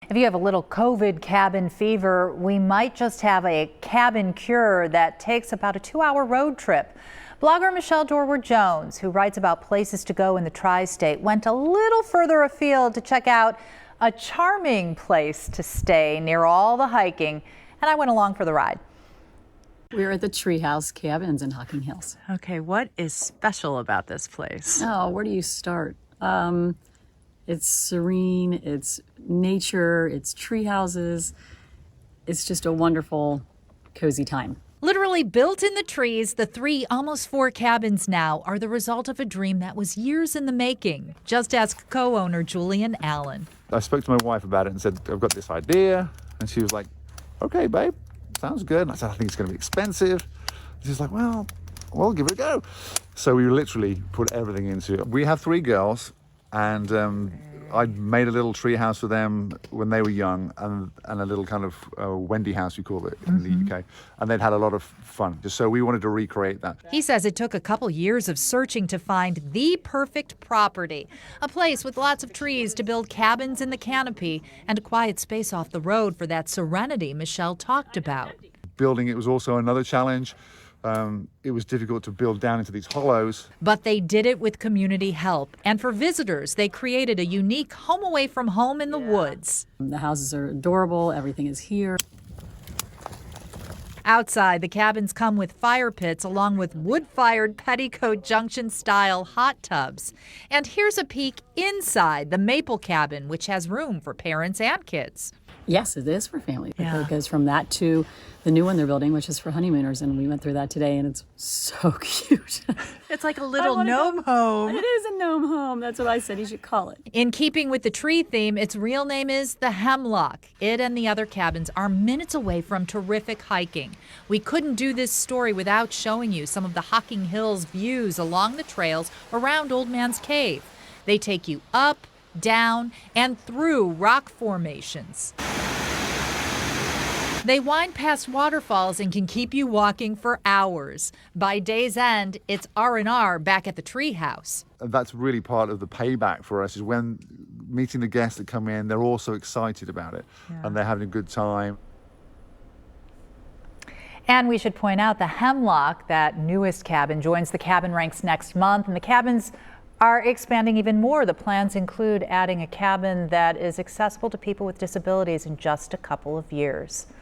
If you have a little COVID cabin fever, we might just have a cabin cure that takes about a 2-hour road trip. Blogger Dorward Jones, who writes about places to go in the tri-state, went a little further afield to check out a charming place to stay near all the hiking, and I went along for the ride. We're at the Treehouse cabins in Hocking Hills. Okay, what is special about this place? Oh, where do you start? It's serene, it's nature, it's tree houses. It's just a wonderful, cozy time. Literally built in the trees, the 3, almost 4 cabins now are the result of a dream that was years in the making. Just ask co-owner Julian Allen. I spoke to my wife about it and said, I've got this idea. And she was like, okay, babe, sounds good. And I said, I think it's going to be expensive. And she's like, well, we'll give it a go. So we literally put everything into it. We have 3 girls, and I made a little tree house for them when they were young, and a little kind of Wendy house, we call it in the UK. And they'd had a lot of fun. Just so we wanted to recreate that. He says it took a couple years of searching to find the perfect property, a place with lots of trees to build cabins in the canopy and a quiet space off the road for that serenity Michelle talked about. Building it was also another challenge. It was difficult to build down into these hollows. But they did it with community help. And for visitors, they created a unique home away from home in the woods. The houses are adorable. Everything is here. Outside, the cabins come with fire pits along with wood-fired Petticoat Junction-style hot tubs. And here's a peek inside the Maple cabin, which has room for parents and kids. Yes, it is for family. It goes from that to the new one they're building, which is for honeymooners, and we went through that today, and it's so cute. It's like a little gnome home. It is a gnome home. That's what I said you should call it. In keeping with the tree theme, its real name is the Hemlock. It and the other cabins are minutes away from terrific hiking. We couldn't do this story without showing you some of the Hocking Hills views along the trails around Old Man's Cave. They take you up, down, and through rock formations. They wind past waterfalls and can keep you walking for hours. By day's end, it's R&R back at the Treehouse. That's really part of the payback for us, is when meeting the guests that come in, they're all so excited about it and they're having a good time. And we should point out the Hemlock, that newest cabin, joins the cabin ranks next month, and the cabins are expanding even more. The plans include adding a cabin that is accessible to people with disabilities in just a couple of years.